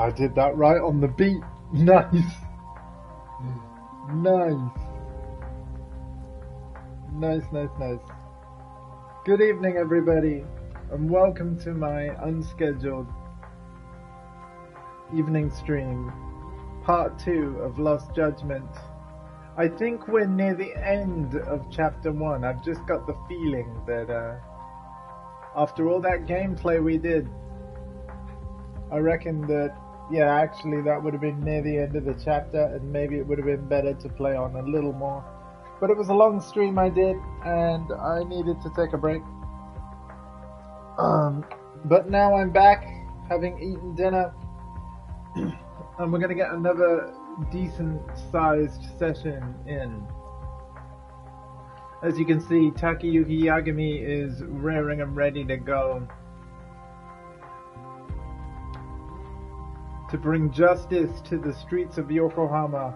I did that right on the beat. Nice. Nice. Nice. Good evening, everybody, and welcome to my unscheduled evening stream, part 2 of Lost Judgment. I think we're near the end of chapter 1. I've just got the feeling that after all that gameplay we did, I reckon that, yeah, actually that would have been near the end of the chapter, and maybe it would have been better to play on a little more. But it was a long stream I did, and I needed to take a break. But now I'm back, having eaten dinner, and we're going to get another decent-sized session in. As you can see, Takayuki Yagami is raring and ready to go to bring justice to the streets of Yokohama.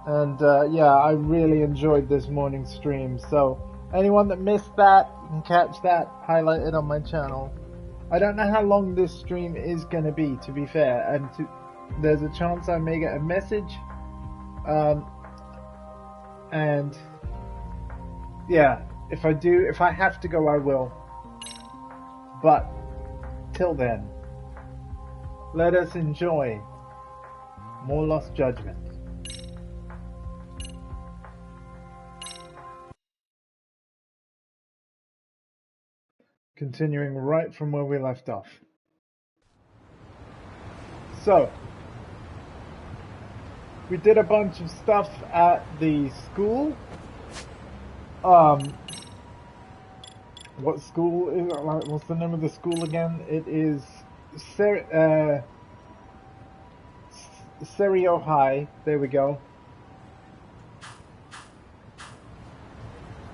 And yeah, I really enjoyed this morning's stream, so anyone that missed that, you can catch that highlighted on my channel. I don't know how long this stream is going to be fair, and there's a chance I may get a message, and yeah, if I have to go, I will. But till then, let us enjoy more Lost Judgment. Continuing right from where we left off. So, we did a bunch of stuff at the school. What school is it? Like, what's the name of the school again? It is Serio High. There we go.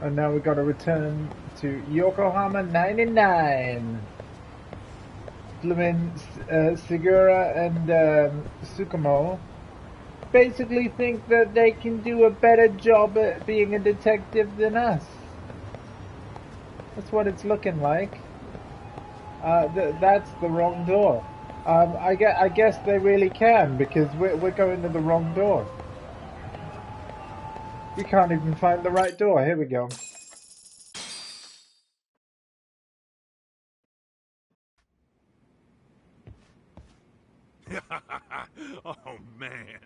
And now we've got to return to Yokohama 99. Segura and Tsukumo basically think that they can do a better job at being a detective than us. That's what it's looking like. That's the wrong door. I guess they really can, because we're going to the wrong door. You can't even find the right door. Here we go. Oh man,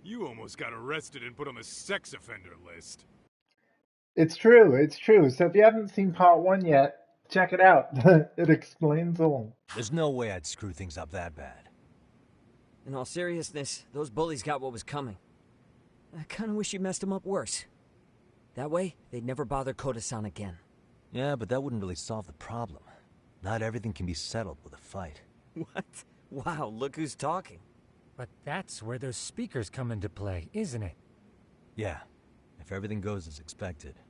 you almost got arrested and put on the sex offender list. It's true. So if you haven't seen part 1 yet, check it out. It explains all. There's no way I'd screw things up that bad. In all seriousness, those bullies got what was coming. I kinda wish you messed them up worse. That way, they'd never bother Koda-san again. Yeah, but that wouldn't really solve the problem. Not everything can be settled with a fight. What? Wow, look who's talking. But that's where those speakers come into play, isn't it? Yeah, if everything goes as expected.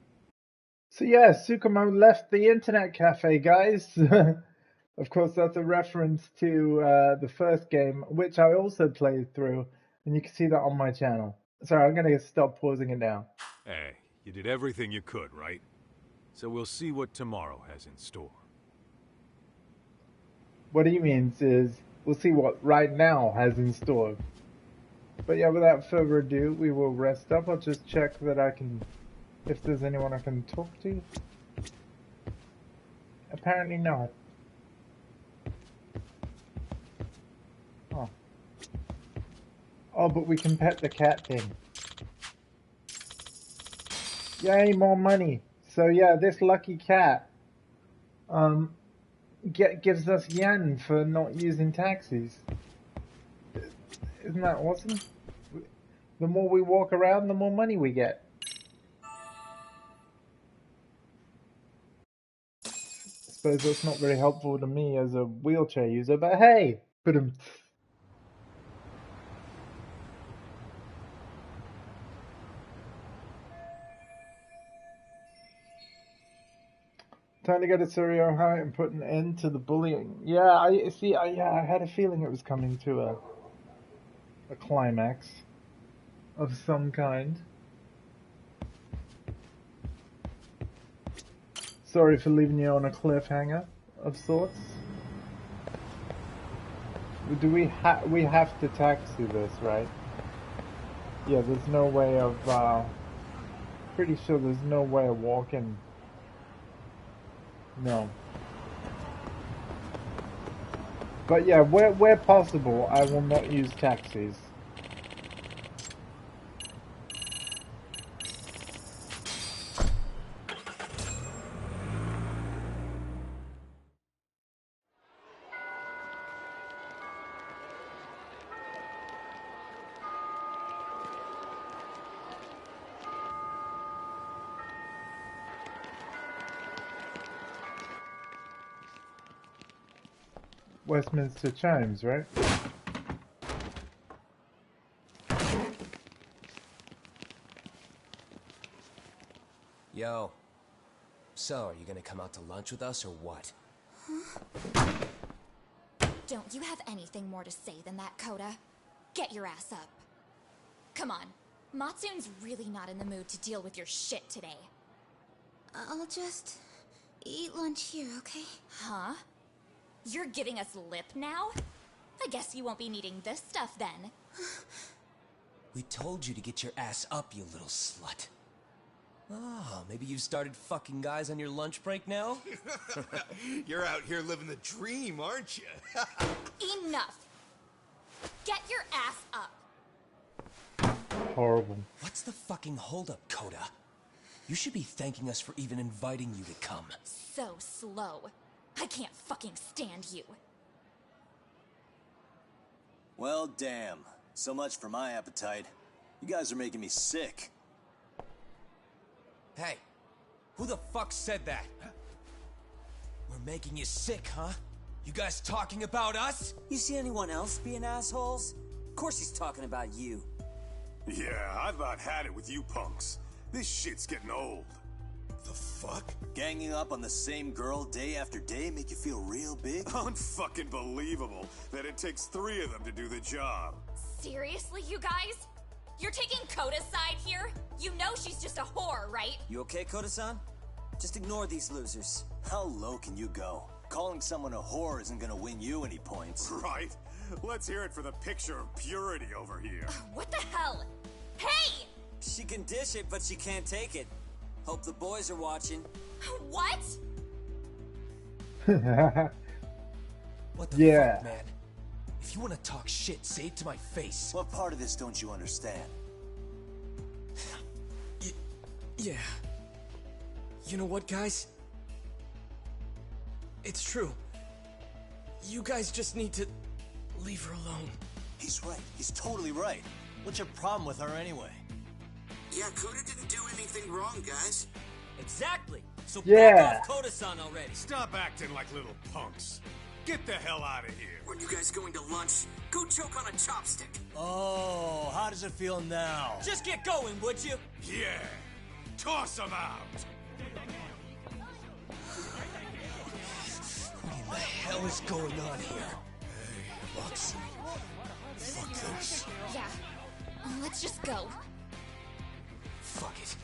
So yeah, Tsukumo left the internet cafe, guys. Of course, that's a reference to the first game, which I also played through, and you can see that on my channel. Sorry, I'm going to stop pausing it now. Hey, you did everything you could, right? So we'll see what tomorrow has in store. What he means is, we'll see what right now has in store. But yeah, without further ado, we will rest up. I'll just check that I can, if there's anyone I can talk to. Apparently not. Oh. Oh, but we can pet the cat thing. Yay, more money. So yeah, this lucky cat gives us yen for not using taxis. Isn't that awesome? The more we walk around, the more money we get. I suppose that's not very helpful to me as a wheelchair user, but hey! Time to go to Serio High and put an end to the bullying. Yeah, I see. I had a feeling it was coming to a climax of some kind. Sorry for leaving you on a cliffhanger. of sorts? Do we have to taxi this, right? Yeah, there's no way of, pretty sure there's no way of walking. No. But yeah, where possible, I will not use taxis. Westminster Chimes, right? Yo. So, are you gonna come out to lunch with us or what? Don't you have anything more to say than that, Coda? Get your ass up. Come on. Matsune's really not in the mood to deal with your shit today. I'll just eat lunch here, okay? Huh? You're giving us lip now? I guess you won't be needing this stuff then. We told you to get your ass up, you little slut. Oh, maybe you've started fucking guys on your lunch break now? You're out here living the dream, aren't you? Enough! Get your ass up! Horrible. What's the fucking holdup, Coda? You should be thanking us for even inviting you to come. So slow. I can't fucking stand you. Well, damn. So much for my appetite. You guys are making me sick. Hey, who the fuck said that? We're making you sick, huh? You guys talking about us? You see anyone else being assholes? Of course he's talking about you. Yeah, I've about had it with you punks. This shit's getting old. The fuck? Ganging up on the same girl day after day make you feel real big? Unfucking believable that it takes 3 of them to do the job. Seriously, you guys? You're taking Coda's side here? You know she's just a whore, right? You okay, Koda-san? Just ignore these losers. How low can you go? Calling someone a whore isn't gonna win you any points. Right? Let's hear it for the picture of purity over here. What the hell? Hey! She can dish it, but she can't take it. Hope the boys are watching. What? What the Yeah. fuck, man? If you want to talk shit, say it to my face. What part of this don't you understand? Yeah. You know what, guys? It's true. You guys just need to leave her alone. He's right. He's totally right. What's your problem with her anyway? Yeah, Coda didn't do anything wrong, guys. Exactly. So Yeah. back off Koda-san already. Stop acting like little punks. Get the hell out of here. When you guys going to lunch, go choke on a chopstick. Oh, how does it feel now? Just get going, would you? Yeah. Toss them out. What in the hell is going on here? Hey, Watson. Fuck this. Yeah. Let's just go. Fuck it.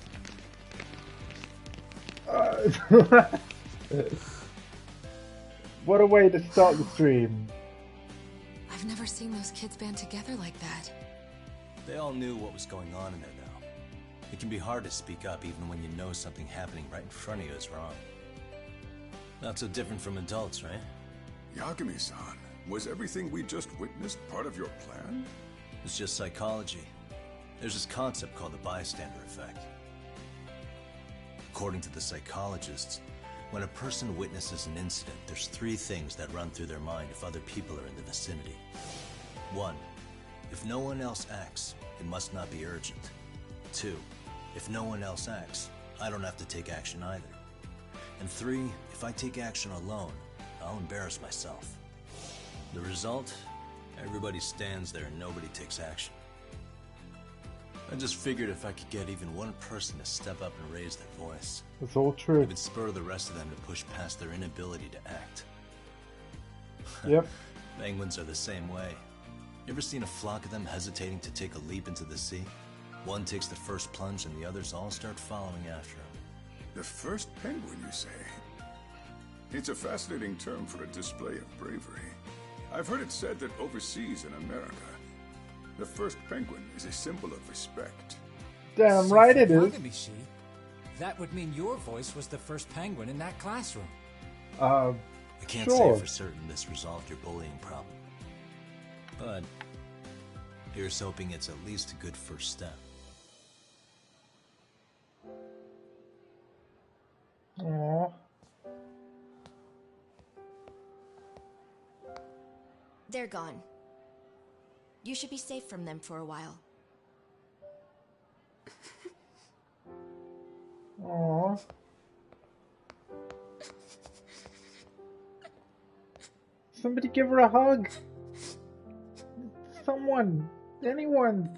What a way to start the stream. I've never seen those kids band together like that. They all knew what was going on in there, though. It can be hard to speak up even when you know something happening right in front of you is wrong. Not so different from adults, right? Yagami-san, was everything we just witnessed part of your plan? It's just psychology. There's this concept called the bystander effect. According to the psychologists, when a person witnesses an incident, there's 3 things that run through their mind if other people are in the vicinity. 1. If no one else acts, it must not be urgent. 2. If no one else acts, I don't have to take action either. And 3. If I take action alone, I'll embarrass myself. The result? Everybody stands there and nobody takes action. I just figured if I could get even one person to step up and raise their voice, It's all true. it would spur the rest of them to push past their inability to act. Yep. Penguins are the same way. You ever seen a flock of them hesitating to take a leap into the sea? One takes the first plunge and the others all start following after him. The first penguin, you say? It's a fascinating term for a display of bravery. I've heard it said that overseas in America, the first penguin is a symbol of respect. Damn So right for it is. Yagami-shi, that would mean your voice was the first penguin in that classroom. I can't Sure. say for certain this resolved your bullying problem. But here's hoping it's at least a good first step. Aww. They're gone. You should be safe from them for a while. Aww. Somebody give her a hug. Someone. Anyone.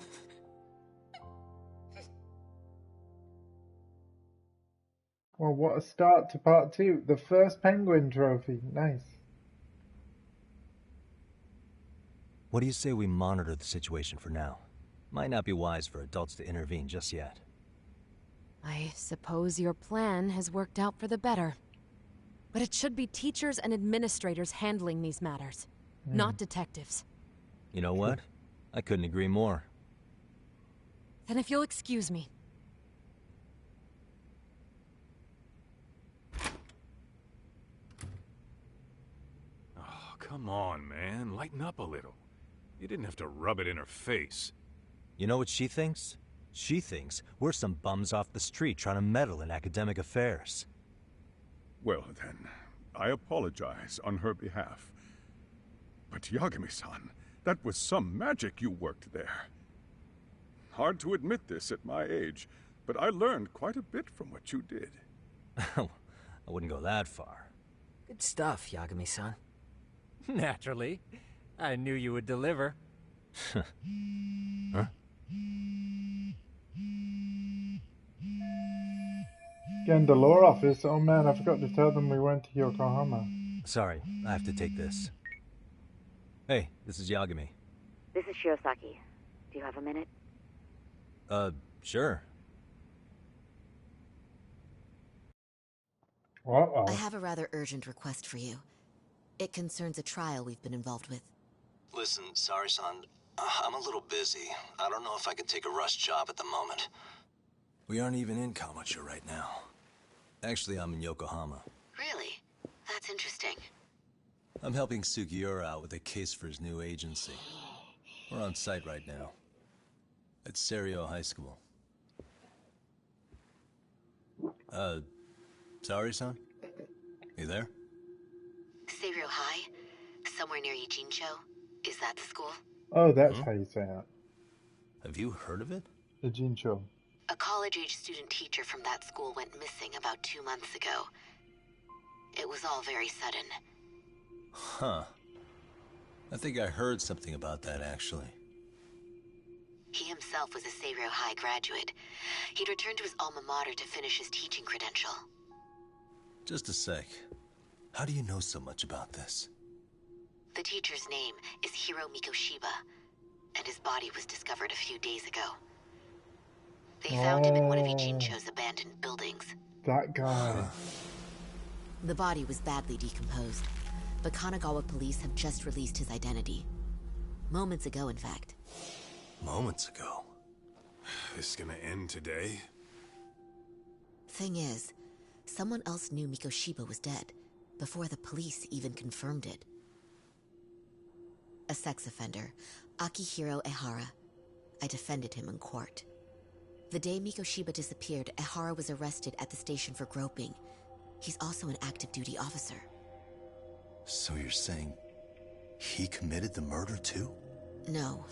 Well, what a start to part 2. The first penguin trophy. Nice. What do you say we monitor the situation for now? Might not be wise for adults to intervene just yet. I suppose your plan has worked out for the better. But it should be teachers and administrators handling these matters, not detectives. You know what? I couldn't agree more. Then if you'll excuse me. Oh, come on, man. Lighten up a little. You didn't have to rub it in her face. You know what she thinks? She thinks we're some bums off the street trying to meddle in academic affairs. Well then, I apologize on her behalf. But Yagami-san, that was some magic you worked there. Hard to admit this at my age, but I learned quite a bit from what you did. I wouldn't go that far. Good stuff, Yagami-san. Naturally. I knew you would deliver. Huh? Gandalore office. Oh man, I forgot to tell them we went to Yokohama. Sorry, I have to take this. Hey, this is Yagami. This is Shirosaki. Do you have a minute? Sure. Uh-oh. I have a rather urgent request for you. It concerns a trial we've been involved with. Listen, sorry-san, I'm a little busy. I don't know if I could take a rush job at the moment. We aren't even in Kamucha right now. Actually, I'm in Yokohama. Really? That's interesting. I'm helping Sugiura out with a case for his new agency. We're on site right now. At Serio High School. Sorry-san? You there? Serio High? Somewhere near Ijincho? Is that the school? Oh, that's how you say it. Have you heard of it? The Jincho. A college-age student teacher from that school went missing about 2 months ago. It was all very sudden. Huh. I think I heard something about that, actually. He himself was a Serio High graduate. He'd returned to his alma mater to finish his teaching credential. Just a sec. How do you know so much about this? The teacher's name is Hiro Mikoshiba, and his body was discovered a few days ago. They found him in one of Ijincho's abandoned buildings. That guy. The body was badly decomposed, but Kanagawa police have just released his identity. Moments ago, in fact. Moments ago? This is gonna end today? Thing is, someone else knew Mikoshiba was dead, before the police even confirmed it. A sex offender, Akihiro Ehara. I defended him in court. The day Mikoshiba disappeared, Ehara was arrested at the station for groping. He's also an active duty officer. So you're saying he committed the murder too? No.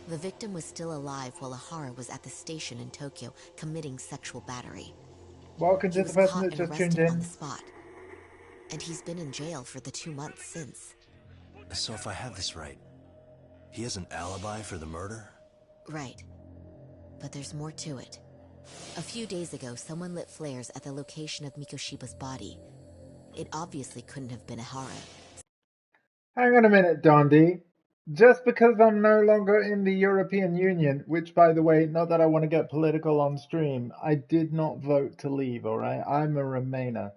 The victim was still alive while Ehara was at the station in Tokyo committing sexual battery. Welcome He to was the person caught that and just arrested tuned on in. the spot. And he's been in jail for the 2 months since. So if I have this right, he has an alibi for the murder? Right. But there's more to it. A few days ago, someone lit flares at the location of Mikoshiba's body. It obviously couldn't have been Ehara. Hang on a minute, Dondi. Just because I'm no longer in the European Union, which, by the way, not that I want to get political on stream, I did not vote to leave, alright? I'm a Remainer.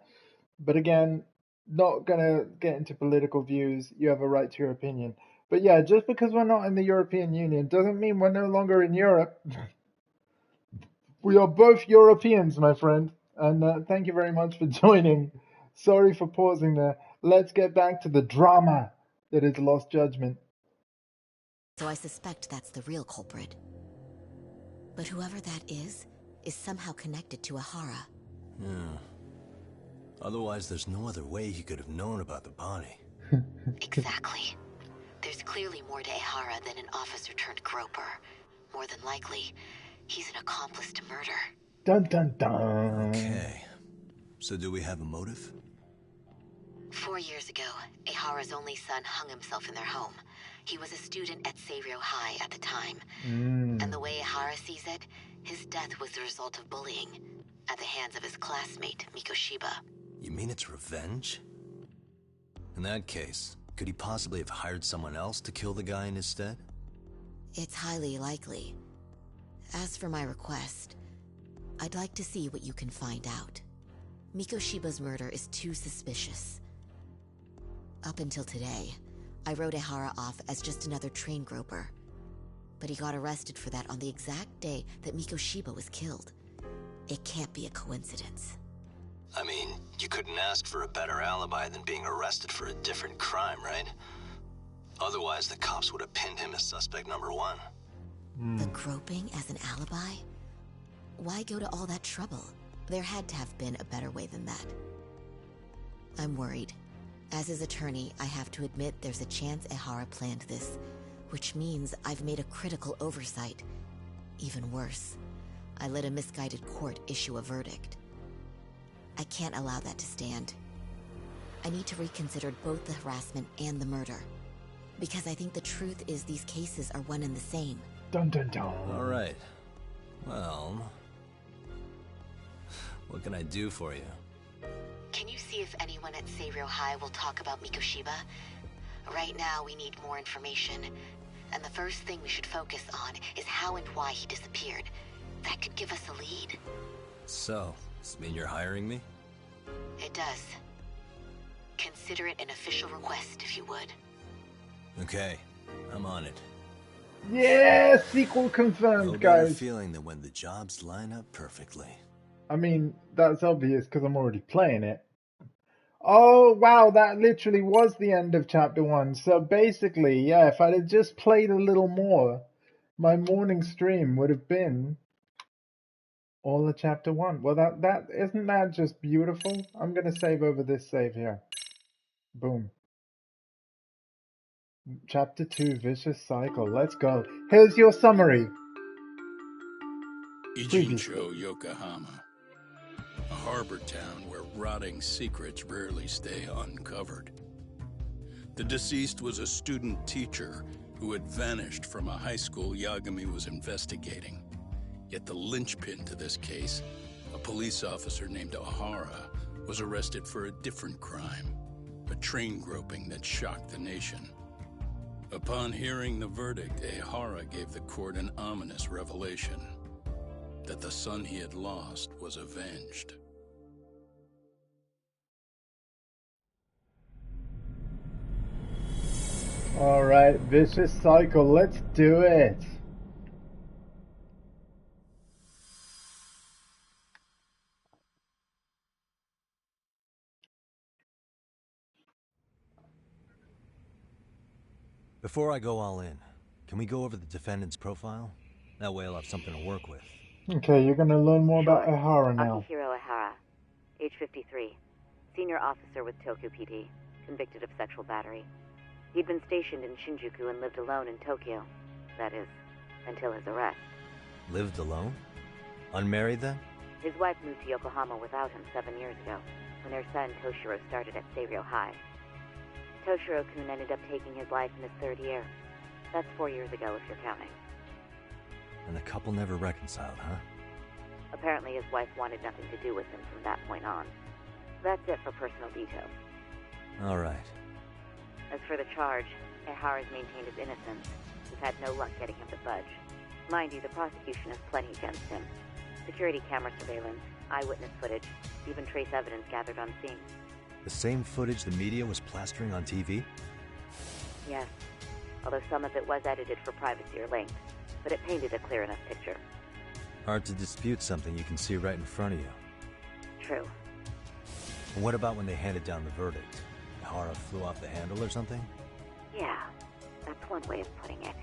But again, not gonna get into political views. You have a right to your opinion. But yeah, just because we're not in the European Union doesn't mean we're no longer in Europe. We are both Europeans, my friend. And thank you very much for joining. Sorry for pausing there. Let's get back to the drama that is Lost Judgment. So I suspect that's the real culprit. But whoever that is somehow connected to Ahara. Yeah. Otherwise, there's no other way he could have known about the body. Exactly. There's clearly more to Ahara than an officer turned groper. More than likely, he's an accomplice to murder. Dun dun dun. Okay. So do we have a motive? 4 years ago, Ahara's only son hung himself in their home. He was a student at Seiryō High at the time. And the way Ahara sees it, his death was the result of bullying at the hands of his classmate, Mikoshiba. You mean it's revenge? In that case, could he possibly have hired someone else to kill the guy in his stead? It's highly likely. As for my request, I'd like to see what you can find out. Mikoshiba's murder is too suspicious. Up until today, I wrote Ahara off as just another train groper. But he got arrested for that on the exact day that Mikoshiba was killed. It can't be a coincidence. I mean, you couldn't ask for a better alibi than being arrested for a different crime, right? Otherwise, the cops would have pinned him as suspect number one. The groping as an alibi? Why go to all that trouble? There had to have been a better way than that. I'm worried. As his attorney, I have to admit there's a chance Ahara planned this, which means I've made a critical oversight. Even worse, I let a misguided court issue a verdict. I can't allow that to stand. I need to reconsider both the harassment and the murder. Because I think the truth is these cases are one and the same. Dun dun dun. All right. Well, what can I do for you? Can you see if anyone at Seiryō High will talk about Mikoshiba? Right now, we need more information. And the first thing we should focus on is how and why he disappeared. That could give us a lead. So, does this mean you're hiring me? It does. Consider it an official request, if you would. Okay, I'm on it. Yeah, sequel confirmed, Got a guys. feeling that when the jobs line up perfectly. I mean, that's obvious because I'm already playing it. Oh, wow, that literally was the end of Chapter 1. So basically, yeah, if I'd have just played a little more, my morning stream would have been all of Chapter 1. Well, that isn't that just beautiful? I'm going to save over this save here. Boom. Chapter 2, Vicious Cycle. Let's go. Here's your summary. Ijincho, Yokohama. A harbor town where rotting secrets rarely stay uncovered. The deceased was a student teacher who had vanished from a high school Yagami was investigating. Yet the linchpin to this case, a police officer named Ahara, was arrested for a different crime, a train groping that shocked the nation. Upon hearing the verdict, Ahara gave the court an ominous revelation. That the son he had lost was avenged. Alright, Vicious Cycle, let's do it. Before I go all in, can we go over the defendant's profile? That way I'll have something to work with. Okay, you're gonna learn more about Ahara now. Akihiro Ahara, age 53, senior officer with Tokyo PD, convicted of sexual battery. He'd been stationed in Shinjuku and lived alone in Tokyo. That is, until his arrest. Lived alone? Unmarried then? His wife moved to Yokohama without him 7 years ago, when their son Toshiro started at Seiryō High. Toshiro-kun ended up taking his life in his third year. That's 4 years ago if you're counting. And the couple never reconciled, huh? Apparently his wife wanted nothing to do with him from that point on. That's it for personal details. All right. As for the charge, Ahara's maintained his innocence. We've had no luck getting him to budge. Mind you, the prosecution has plenty against him. Security camera surveillance, eyewitness footage, even trace evidence gathered on scene. The same footage the media was plastering on TV? Yes, although some of it was edited for privacy or length, but it painted a clear enough picture. Hard to dispute something you can see right in front of you. True. And what about when they handed down the verdict? Ihara flew off the handle or something? Yeah, that's one way of putting it.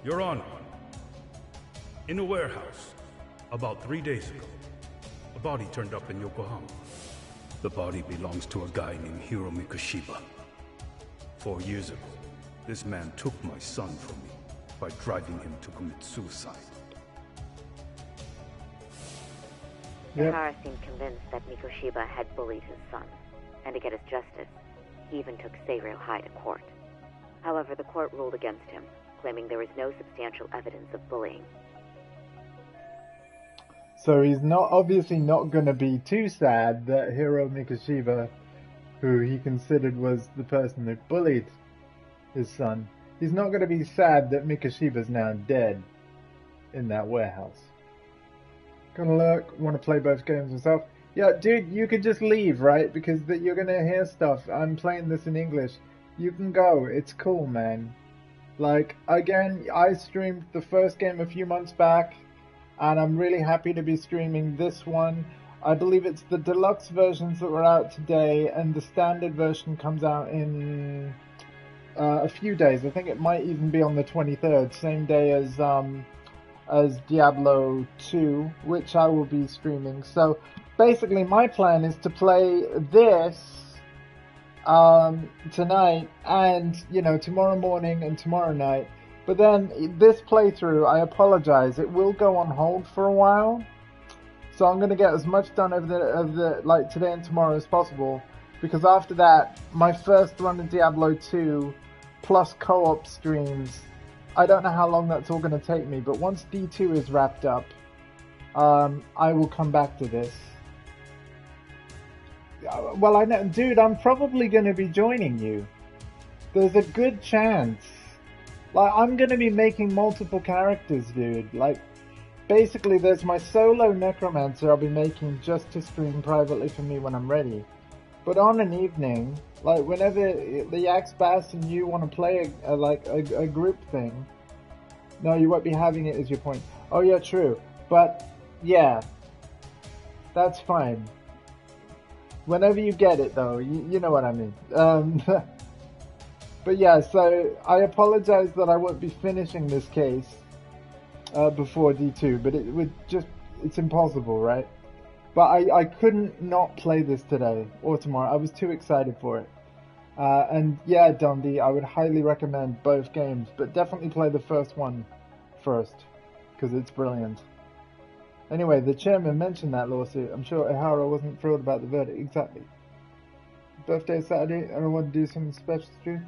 Your Honor, in a warehouse, about 3 days ago, a body turned up in Yokohama. The body belongs to a guy named Hiro Mikoshiba. 4 years ago, this man took my son from me by driving him to commit suicide. Ihara seemed convinced that Mikoshiba had bullied his son, and to get his justice, he even took Seiryō High to court. However, the court ruled against him, claiming there was no substantial evidence of bullying. So he's obviously not going to be too sad that Hiro Mikoshiba, who he considered was the person that bullied his son, he's not going to be sad that Mikoshiba's now dead in that warehouse. Gonna look, want to play both games myself. Yeah, dude, you could just leave, right? Because you're gonna hear stuff. I'm playing this in English. You can go. It's cool, man. Like, again, I streamed the first game a few months back, and I'm really happy to be streaming this one. I believe it's the deluxe versions that were out today, and the standard version comes out in a few days. I think it might even be on the 23rd, same day as Diablo 2, which I will be streaming. So basically my plan is to play this tonight and, you know, tomorrow morning and tomorrow night. But then this playthrough, I apologize, it will go on hold for a while. So I'm going to get as much done over the like today and tomorrow as possible, because after that, my first run of Diablo 2 plus co-op streams, I don't know how long that's all going to take me, but once D2 is wrapped up, I will come back to this. Well, I know, dude, I'm probably going to be joining you. There's a good chance. Like, I'm going to be making multiple characters, dude. Like, basically, there's my solo necromancer I'll be making just to stream privately for me when I'm ready. But on an evening, like whenever the Axe Bass and you want to play a group thing, no, you won't be having it, is your point. Oh yeah, true. But yeah, that's fine. Whenever you get it, though, you know what I mean. But yeah, so I apologize that I won't be finishing this case before D2, but it's impossible, right? But I couldn't not play this today or tomorrow. I was too excited for it. And yeah, Dundee, I would highly recommend both games, but definitely play the first one first, because it's brilliant. Anyway, the chairman mentioned that lawsuit. I'm sure Ihara wasn't thrilled about the verdict. Exactly. Birthday Saturday, I don't want to do something special to do.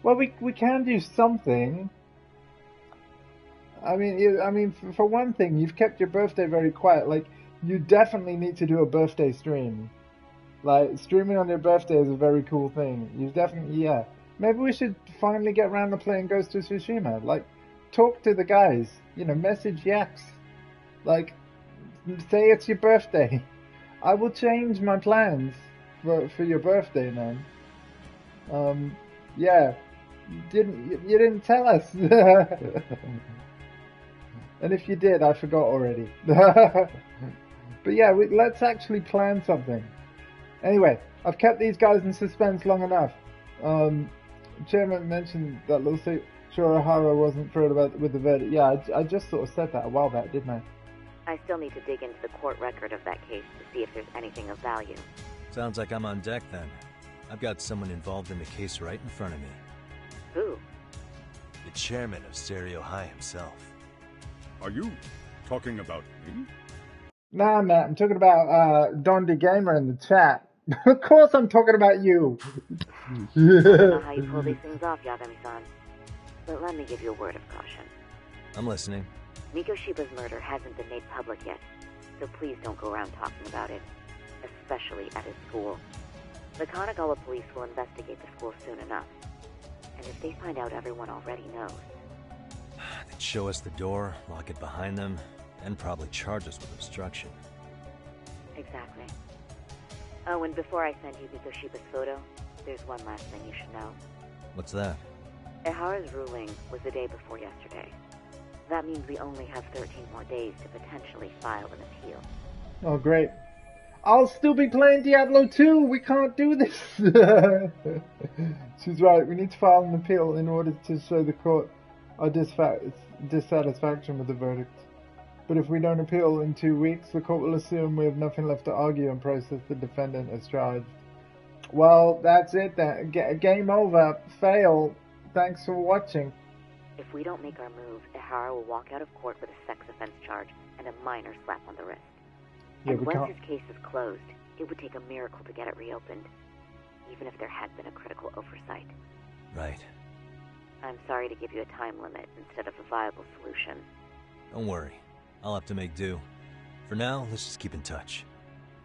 Well, we can do something. I mean, for one thing, you've kept your birthday very quiet. Like, you definitely need to do a birthday stream. Like, streaming on your birthday is a very cool thing. You definitely, yeah. Maybe we should finally get around to playing Ghost of Tsushima. Like, talk to the guys. You know, message Yaks. Like, say it's your birthday. I will change my plans for your birthday, man. Yeah. You didn't tell us. And if you did, I forgot already. But yeah, let's actually plan something. Anyway, I've kept these guys in suspense long enough. Chairman mentioned that lawsuit. Sure, Ihara wasn't thrilled with the verdict. Yeah, I just sort of said that a while back, didn't I? I still need to dig into the court record of that case to see if there's anything of value. Sounds like I'm on deck then. I've got someone involved in the case right in front of me. Who? The chairman of Seiryō High himself. Are you talking about me? Nah, Matt, I'm talking about Dondi Gamer in the chat. Of course I'm talking about you. I don't know how you pull these things off, Yagami-san. But let me give you a word of caution. I'm listening. Mikoshiba's murder hasn't been made public yet, so please don't go around talking about it, especially at his school. The Kanagawa police will investigate the school soon enough, and if they find out everyone already knows... They'd show us the door, lock it behind them, and probably charge us with obstruction. Exactly. Oh, and before I send you Mikoshiba's photo, there's one last thing you should know. What's that? Ehara's ruling was the day before yesterday. That means we only have 13 more days to potentially file an appeal. Oh, great. I'll still be playing Diablo 2. We can't do this. She's right. We need to file an appeal in order to show the court our dissatisfaction with the verdict. But if we don't appeal in 2 weeks, the court will assume we have nothing left to argue and process the defendant as charged. Well, that's it then. Game over. Fail. Thanks for watching. If we don't make our move, Ehara will walk out of court with a sex offense charge and a minor slap on the wrist. Yeah, and once his case is closed, it would take a miracle to get it reopened, even if there had been a critical oversight. Right. I'm sorry to give you a time limit instead of a viable solution. Don't worry. I'll have to make do. For now, let's just keep in touch.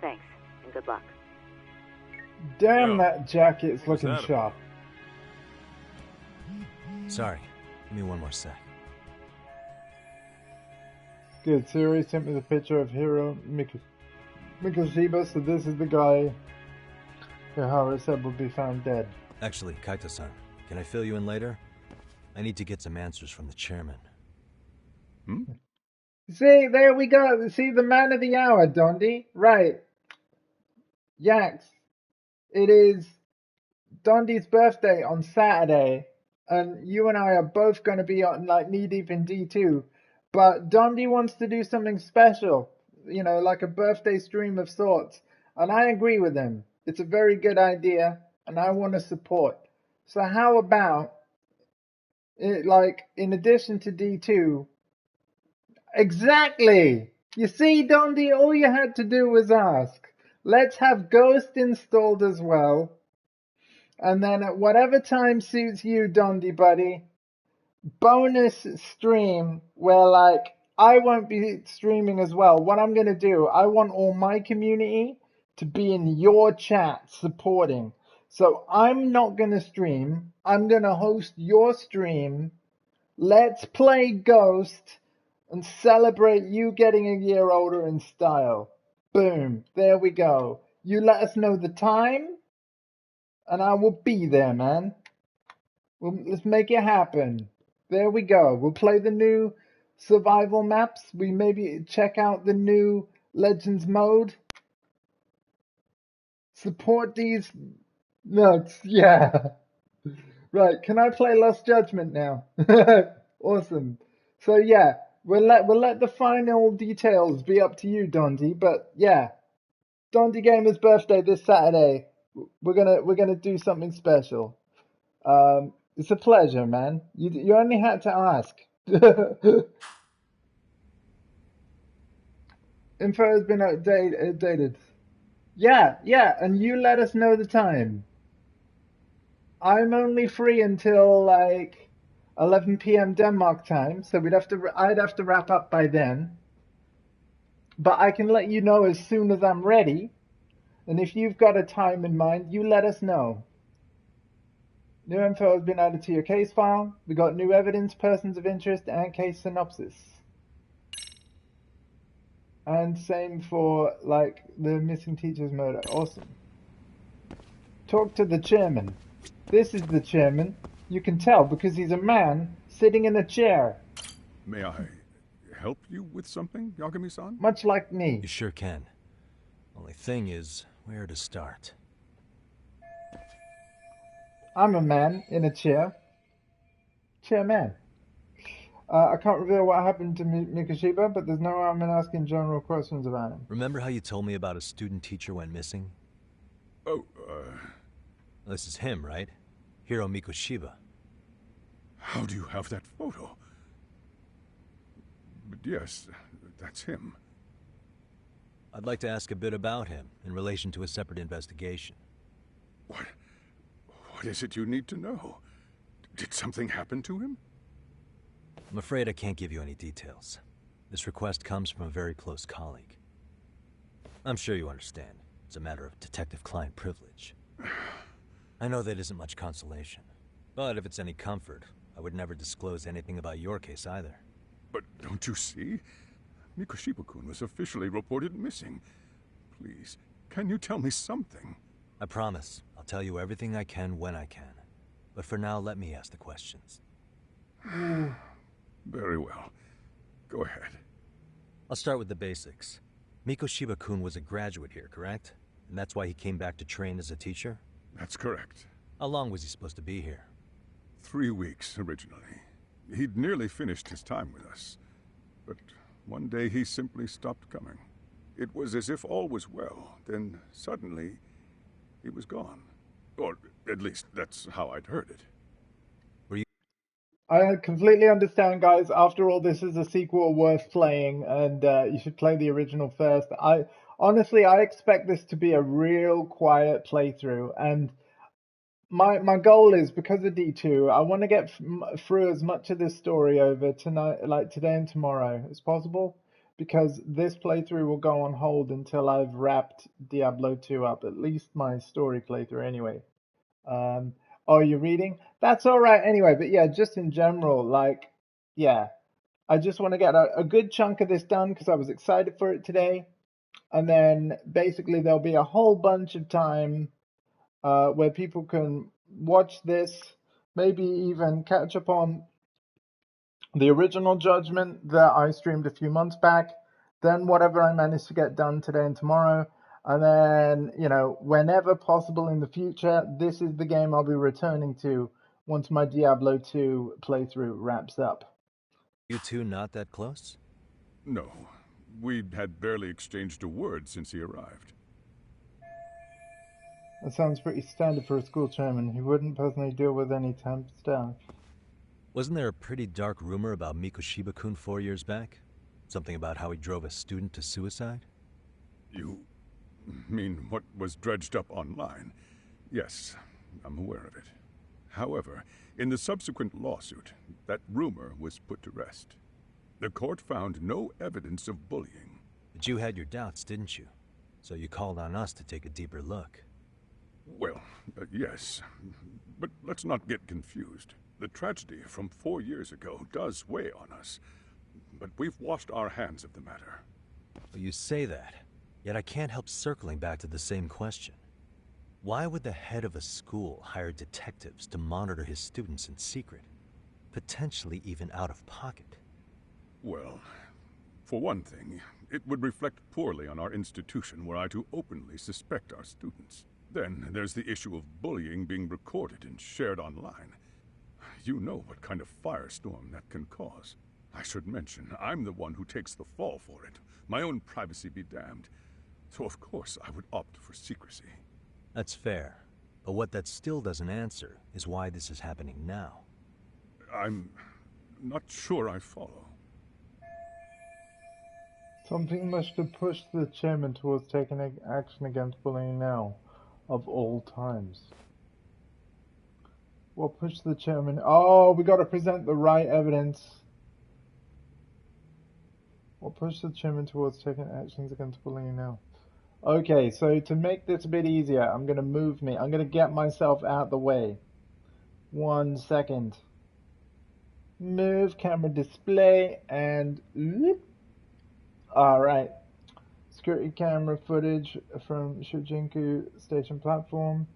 Thanks, and good luck. Damn, that jacket's looking sharp. Sorry. Give me one more sec. Good. Siri sent me the picture of Hiro Mikoshiba, so this is the guy Ehara said would be found dead. Actually, Kaito-san, can I fill you in later? I need to get some answers from the chairman. See, there we go. See, the man of the hour, Dondi. Right. Yax. It is Dondi's birthday on Saturday, and you and I are both going to be on, like, knee-deep in D2. But Dondi wants to do something special, you know, like a birthday stream of sorts. And I agree with him. It's a very good idea, and I want to support. So how about, it, like, in addition to D2... Exactly! You see, Dondi, all you had to do was ask. Let's have Ghost installed as well. And then at whatever time suits you, Dondi buddy, bonus stream where, like, I won't be streaming as well. What I'm going to do, I want all my community to be in your chat supporting. So I'm not going to stream. I'm going to host your stream. Let's play Ghost and celebrate you getting a year older in style. Boom. There we go. You let us know the time, and I will be there, man. Let's make it happen. There we go. We'll play the new survival maps. We maybe check out the new Legends mode. Support these nuts. Yeah. Right. Can I play Lost Judgment now? Awesome. So yeah, we'll let the final details be up to you, Dondi. But yeah, Dondi Gamer's birthday this Saturday. We're gonna do something special. It's a pleasure, man. You only had to ask. Info has been outdated. Yeah, and you let us know the time. I'm only free until like 11 p.m. Denmark time, so I'd have to wrap up by then. But I can let you know as soon as I'm ready. And if you've got a time in mind, you let us know. New info has been added to your case file. We got new evidence, persons of interest, and case synopsis. And same for, like, the missing teacher's murder. Awesome. Talk to the chairman. This is the chairman. You can tell because he's a man sitting in a chair. May I help you with something, Yagami-san? Much like me. You sure can. Only thing is, where to start? I'm a man in a chair. Chairman. I can't reveal what happened to Mikoshiba, but there's no harm in asking general questions about him. Remember how you told me about a student teacher went missing? Oh, This is him, right? Hiro Mikoshiba. How do you have that photo? But yes, that's him. I'd like to ask a bit about him in relation to a separate investigation. What is it you need to know? Did something happen to him? I'm afraid I can't give you any details. This request comes from a very close colleague. I'm sure you understand. It's a matter of detective-client privilege. I know that isn't much consolation. But if it's any comfort, I would never disclose anything about your case either. But don't you see? Mikoshiba-kun was officially reported missing. Please, Can you tell me something? I promise. I'll tell you everything I can when I can. But for now, let me ask the questions. Very well. Go ahead. I'll start with the basics. Mikoshiba-kun was a graduate here, correct? And that's why he came back to train as a teacher? That's correct. How long was he supposed to be here? 3 weeks, originally. He'd nearly finished his time with us. But one day he simply stopped coming. It was as if all was well. Then, suddenly, he was gone. Or, at least, that's how I'd heard it. I completely understand, guys. After all, this is a sequel worth playing, and you should play the original first. Honestly, I expect this to be a real quiet playthrough, and my goal is, because of D2, I want to get through as much of this story over tonight, like today and tomorrow, as possible, because this playthrough will go on hold until I've wrapped Diablo 2 up, at least my story playthrough anyway. Oh, you're reading? That's all right anyway, but yeah, just in general, like, yeah, I just want to get a good chunk of this done because I was excited for it today. And then basically there'll be a whole bunch of time where people can watch this, maybe even catch up on the original Judgment that I streamed a few months back, then whatever I manage to get done today and tomorrow. And then, you know, whenever possible in the future, this is the game I'll be returning to once my Diablo 2 playthrough wraps up. You two not that close? No. We had barely exchanged a word since he arrived. That sounds pretty standard for a school chairman. He wouldn't personally deal with any temp staff. Wasn't there a pretty dark rumor about Mikoshiba-kun 4 years back? Something about how he drove a student to suicide? You mean what was dredged up online? Yes, I'm aware of it. However, in the subsequent lawsuit, that rumor was put to rest. The court found no evidence of bullying. But you had your doubts, didn't you? So you called on us to take a deeper look. Well, yes. But let's not get confused. The tragedy from 4 years ago does weigh on us. But we've washed our hands of the matter. Well, you say that. Yet I can't help circling back to the same question. Why would the head of a school hire detectives to monitor his students in secret? Potentially even out of pocket. Well, for one thing, it would reflect poorly on our institution were I to openly suspect our students. Then there's the issue of bullying being recorded and shared online. You know what kind of firestorm that can cause. I should mention, I'm the one who takes the fall for it. My own privacy be damned. So of course I would opt for secrecy. That's fair. But what that still doesn't answer is why this is happening now. I'm not sure I follow. Something must have pushed the chairman towards taking action against bullying now, of all times. What pushed the chairman? Oh, we got to present the right evidence. What pushed the chairman towards taking actions against bullying now? Okay, so to make this a bit easier, I'm going to get myself out the way. 1 second. Move camera display and whoop. Alright. Security camera footage from Shujinku station platform.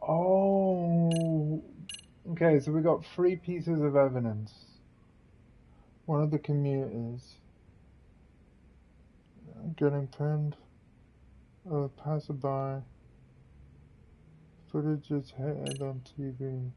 Oh, okay, so we got 3 pieces of evidence. One of the commuters getting pinned, a passerby, footage is heard on TV.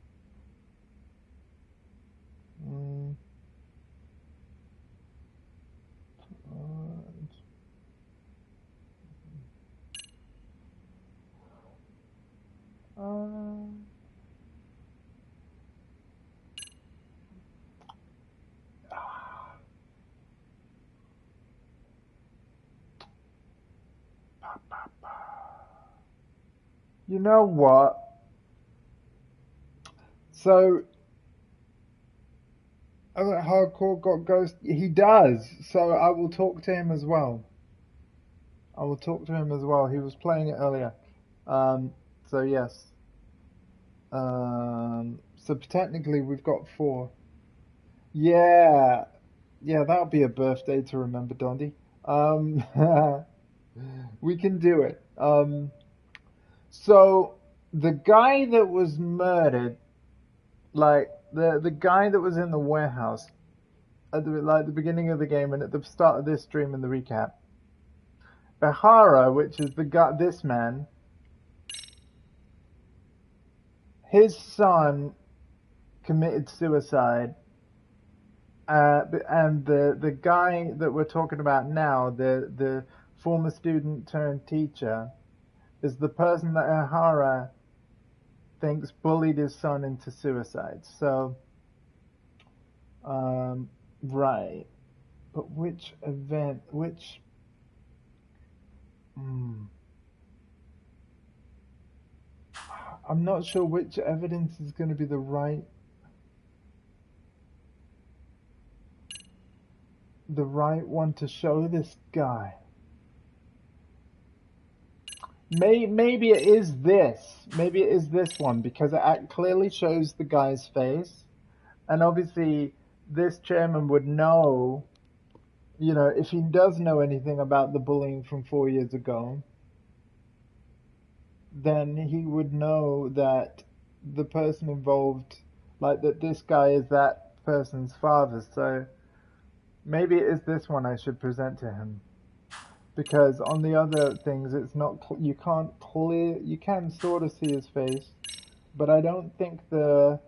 You know what? So, Hardcore got Ghost. He does. So I will talk to him as well. I will talk to him as well. He was playing it earlier. So yes. So technically we've got 4. Yeah. Yeah, that'll be a birthday to remember, Dondi. We can do it. So the guy that was murdered, like the guy that was in the warehouse at the beginning of the game and at the start of this stream in the recap, Ihara, which is the guy, this man, his son committed suicide, and the guy that we're talking about now, the former student turned teacher, is the person that Ihara thinks bullied his son into suicide. So, right. But which event, which... I'm not sure which evidence is going to be the right one to show this guy. Maybe it is this. Maybe it is this one, because it clearly shows the guy's face. And obviously, this chairman would know, you know, if he does know anything about the bullying from 4 years ago, then he would know that the person involved, like that this guy is that person's father. So maybe it is this one I should present to him. Because on the other things, it's not, you can sort of see his face, but I don't think the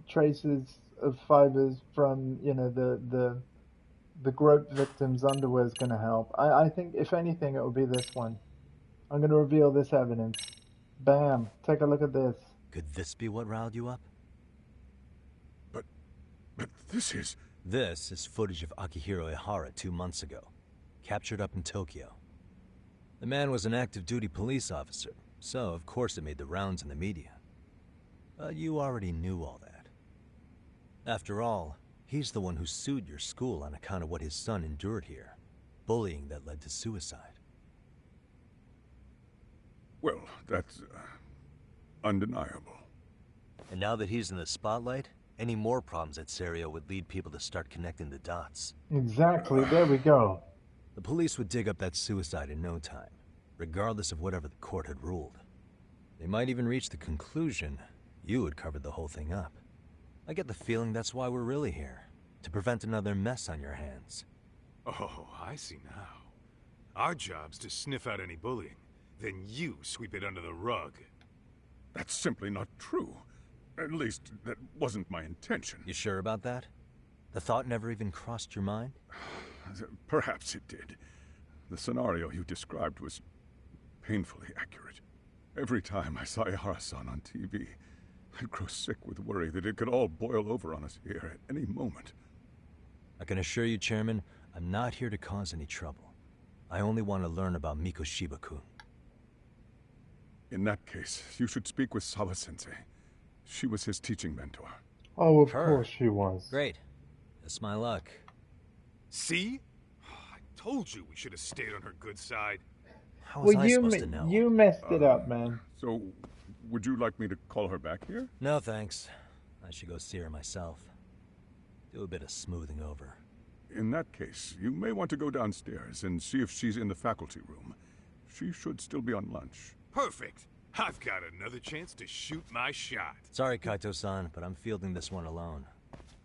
traces of fibers from, you know, the groped victim's underwear is going to help. I think, if anything, it will be this one. I'm going to reveal this evidence. Bam. Take a look at this. Could this be what riled you up? But this is... This is footage of Akihiro Ihara 2 months ago, captured up in Tokyo. The man was an active duty police officer, so of course it made the rounds in the media. But you already knew all that. After all, he's the one who sued your school on account of what his son endured here. Bullying that led to suicide. Well, that's undeniable. And now that he's in the spotlight, any more problems at Serio would lead people to start connecting the dots. Exactly, there we go. The police would dig up that suicide in no time, regardless of whatever the court had ruled. They might even reach the conclusion you had covered the whole thing up. I get the feeling that's why we're really here, to prevent another mess on your hands. Oh, I see now. Our job's to sniff out any bullying, then you sweep it under the rug. That's simply not true. At least, that wasn't my intention. You sure about that? The thought never even crossed your mind? Perhaps it did. The scenario you described was painfully accurate. Every time I saw Ihara-san on TV, I'd grow sick with worry that it could all boil over on us here at any moment. I can assure you, Chairman, I'm not here to cause any trouble. I only want to learn about Mikoshiba-kun. In that case, you should speak with Sawa-sensei. She was his teaching mentor. Oh, of course she was. Great. That's my luck. See? I told you we should have stayed on her good side. How was I supposed to know? You messed it up, man. So, would you like me to call her back here? No, thanks. I should go see her myself. Do a bit of smoothing over. In that case, you may want to go downstairs and see if she's in the faculty room. She should still be on lunch. Perfect. I've got another chance to shoot my shot. Sorry, Kaito-san, but I'm fielding this one alone.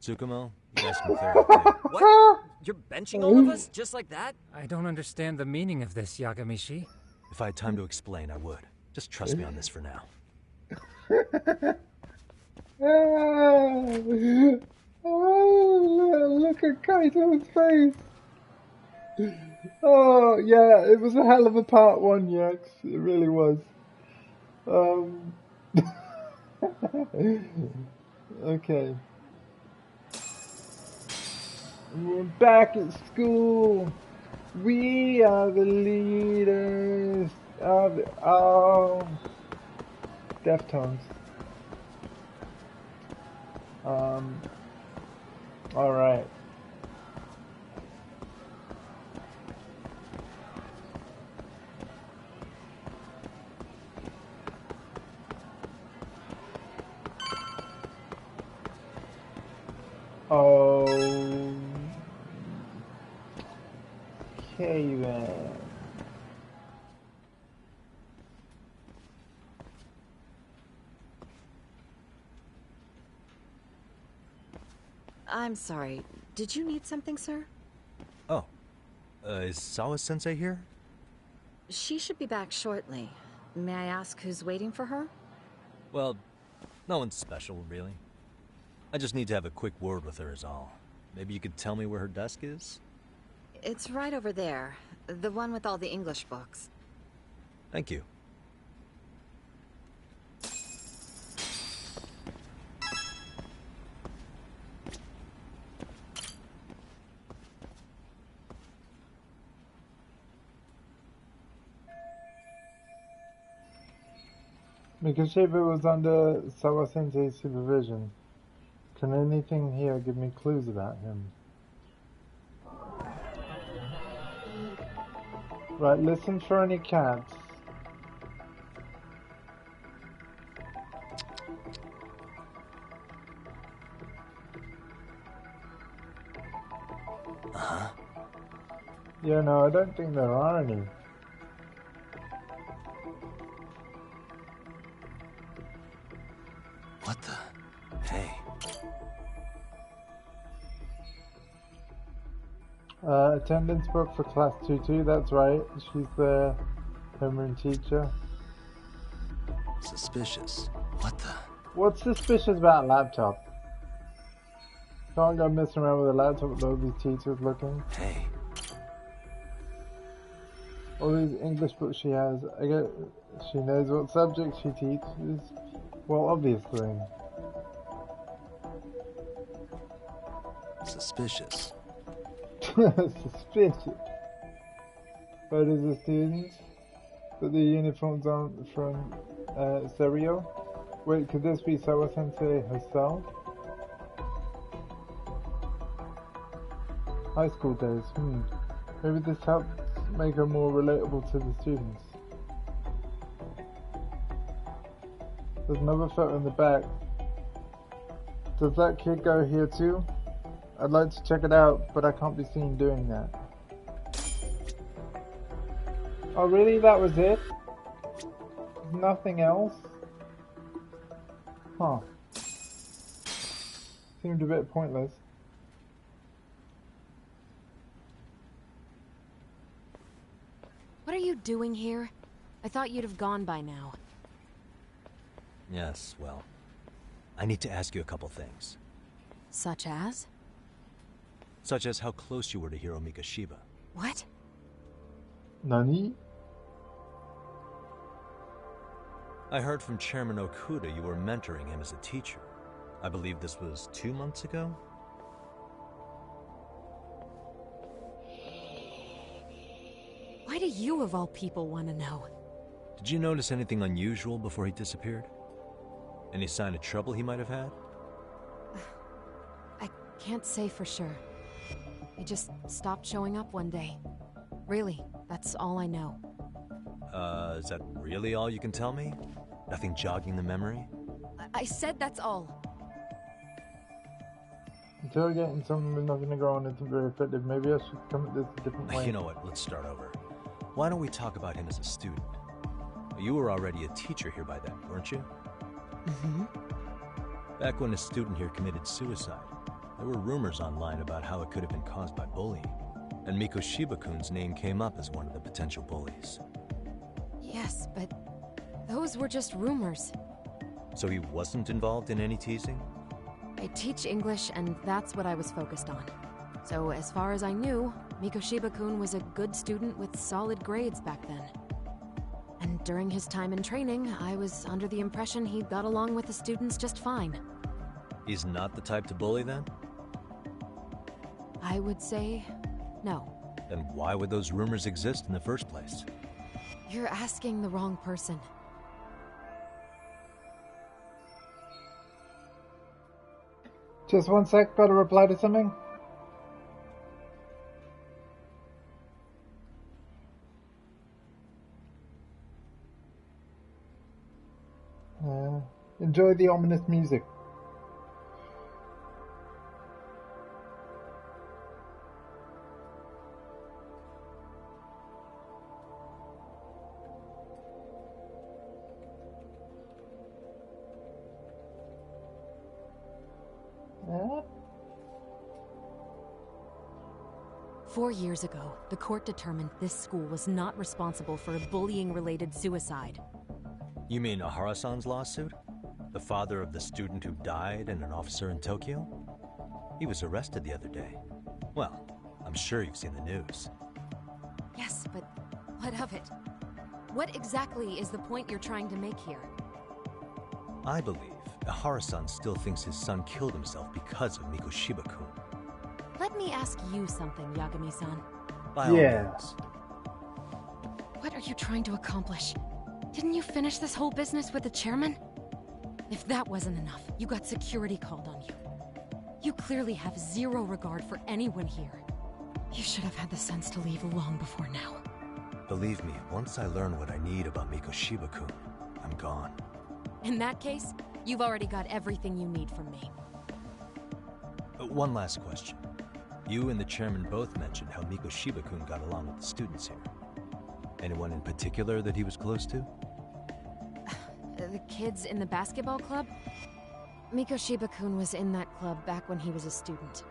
Tsukumo, you guys can clear it too. What? You're benching all of us? Just like that? I don't understand the meaning of this, Yagamishi. If I had time to explain, I would. Just trust me on this for now. Oh, look at Kaito's face. Oh, yeah, it was a hell of a part 1, Yax. It really was. Okay. We're back at school. We are the leaders. Deftones. Alright. Okay then. I'm sorry. Did you need something, sir? Oh. Is Sawa-sensei here? She should be back shortly. May I ask who's waiting for her? Well, no one's special, really. I just need to have a quick word with her is all. Maybe you could tell me where her desk is? It's right over there. The one with all the English books. Thank you. Mikoshiba was under Sawa-sensei's supervision. Can anything here give me clues about him? Right, listen for any cats. Uh-huh. Yeah, no, I don't think there are any. What the? Hey. Attendance book for class 2-2, that's right. She's the homeroom teacher. Suspicious. What the? What's suspicious about a laptop? Can't go messing around with a laptop with all these teachers looking. Hey. All these English books she has. I get she knows what subjects she teaches. Well, obviously. Suspicious. Suspicious. Photos of students, but the uniforms aren't from Serio. Wait, could this be Sawa-sensei herself? High school days, Maybe this helps make her more relatable to the students. There's another photo in the back. Does that kid go here too? I'd like to check it out, but I can't be seen doing that. Oh really? That was it? Nothing else? Huh. Seemed a bit pointless. What are you doing here? I thought you'd have gone by now. Yes, well, I need to ask you a couple things. Such as? Such as how close you were to Hiro Mikoshiba. What? Nani? I heard from Chairman Okuda you were mentoring him as a teacher. I believe this was 2 months ago? Why do you, of all people, want to know? Did you notice anything unusual before he disappeared? Any sign of trouble he might have had? I can't say for sure. He just stopped showing up one day. Really, that's all I know. Is that really all you can tell me? Nothing jogging the memory? I said that's all. Interrogating someone with nothing to go on isn't very effective. Maybe I should come at this a different way. You know what, let's start over. Why don't we talk about him as a student? You were already a teacher here by then, weren't you? Mm-hmm. Back when a student here committed suicide, there were rumors online about how it could have been caused by bullying, and Mikoshiba-kun's name came up as one of the potential bullies. Yes, but those were just rumors. So he wasn't involved in any teasing? I teach English, and that's what I was focused on. So as far as I knew, Mikoshiba-kun was a good student with solid grades back then. And during his time in training, I was under the impression he got along with the students just fine. He's not the type to bully then? I would say no. Then why would those rumors exist in the first place? You're asking the wrong person. Just one sec, gotta reply to something. Enjoy the ominous music. Yeah. 4 years ago, the court determined this school was not responsible for a bullying-related suicide. You mean Ahara-san's lawsuit? The father of the student who died and an officer in Tokyo? He was arrested the other day. Well, I'm sure you've seen the news. Yes, but what of it? What exactly is the point you're trying to make here? I believe Ahara-san still thinks his son killed himself because of Mikoshiba-kun. Let me ask you something, Yagami-san. By all means. What are you trying to accomplish? Didn't you finish this whole business with the chairman? If that wasn't enough, you got security called on you. You clearly have zero regard for anyone here. You should have had the sense to leave long before now. Believe me, once I learn what I need about Mikoshiba-kun, I'm gone. In that case, you've already got everything you need from me. One last question. You and the chairman both mentioned how Mikoshiba-kun got along with the students here. Anyone in particular that he was close to? The kids in the basketball club? Mikoshiba-kun was in that club back when he was a student.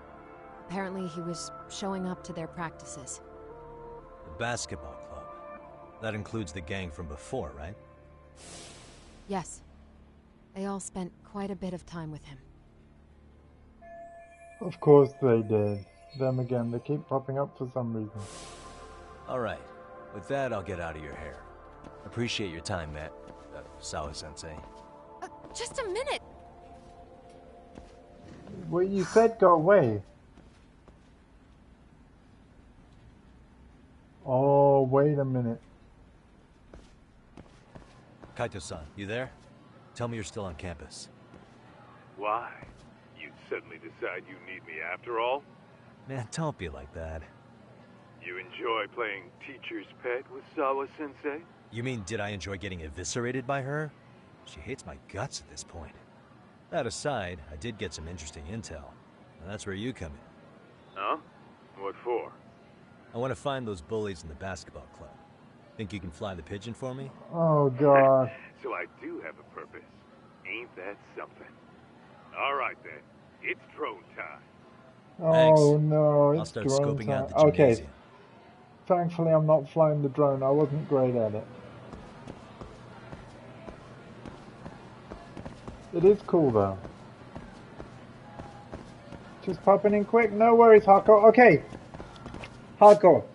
Apparently he was showing up to their practices. The basketball club? That includes the gang from before, right? Yes. They all spent quite a bit of time with him. Of course they did. Them again, they keep popping up for some reason. Alright. With that, I'll get out of your hair. Appreciate your time, Matt. Sawa-sensei. Just a minute! What you said, go away. Oh, wait a minute. Kaito-san, you there? Tell me you're still on campus. Why? You suddenly decide you need me after all? Man, don't be like that. You enjoy playing teacher's pet with Sawa-sensei? You mean, did I enjoy getting eviscerated by her? She hates my guts at this point. That aside, I did get some interesting intel. And that's where you come in. Huh? What for? I want to find those bullies in the basketball club. Think you can fly the pigeon for me? Oh, God. So I do have a purpose. Ain't that something? All right, then. It's drone time. Oh, no, it's I'll start drone scoping time. out the gymnasium. Okay. Thankfully, I'm not flying the drone. I wasn't great at it. It is cool, though. Just popping in quick. No worries, Hako. Okay. Hako.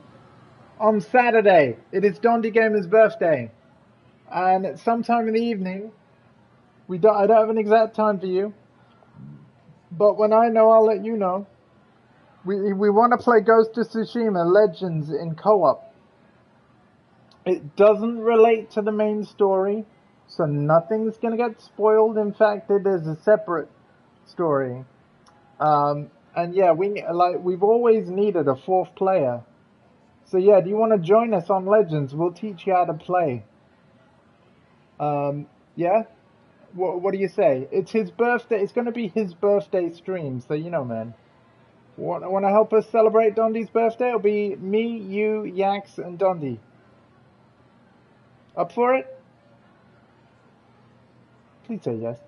On Saturday, it is Dondi Gamer's birthday. And at sometime in the evening, I don't have an exact time for you. But when I know, I'll let you know. We want to play Ghost of Tsushima Legends in co-op. It doesn't relate to the main story, so nothing's gonna get spoiled. In fact, it is a separate story. And yeah, we've always needed a fourth player. So yeah, do you want to join us on Legends? We'll teach you how to play. Yeah? What do you say? It's his birthday. It's gonna be his birthday stream, so you know, man. Want to help us celebrate Dondi's birthday? It'll be me, you, Yax, and Dondi. Up for it? Please say yes.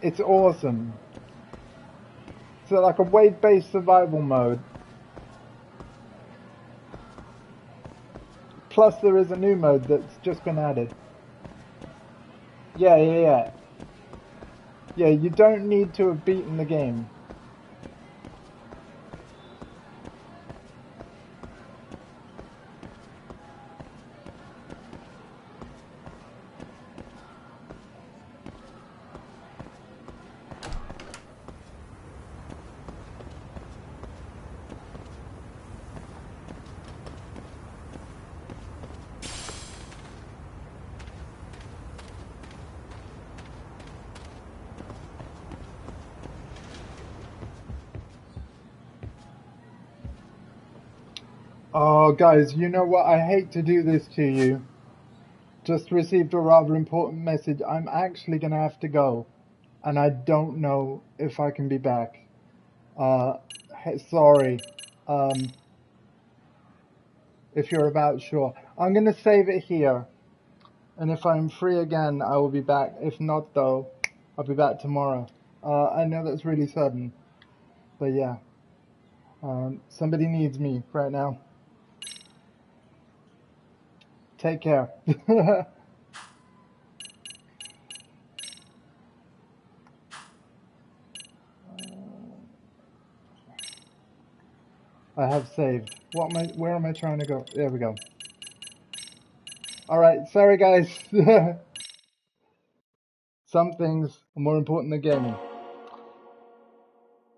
It's awesome. It's like a wave-based survival mode. Plus there is a new mode that's just been added. Yeah. Yeah, you don't need to have beaten the game. Oh, guys, you know what? I hate to do this to you. Just received a rather important message. I'm actually gonna have to go, and I don't know if I can be back. Sorry. If you're about sure. I'm gonna save it here, and if I'm free again, I will be back. If not, though, I'll be back tomorrow. I know that's really sudden, but yeah. Somebody needs me right now. Take care. I have saved. Where am I trying to go? There we go. Alright, sorry guys. Some things are more important than gaming.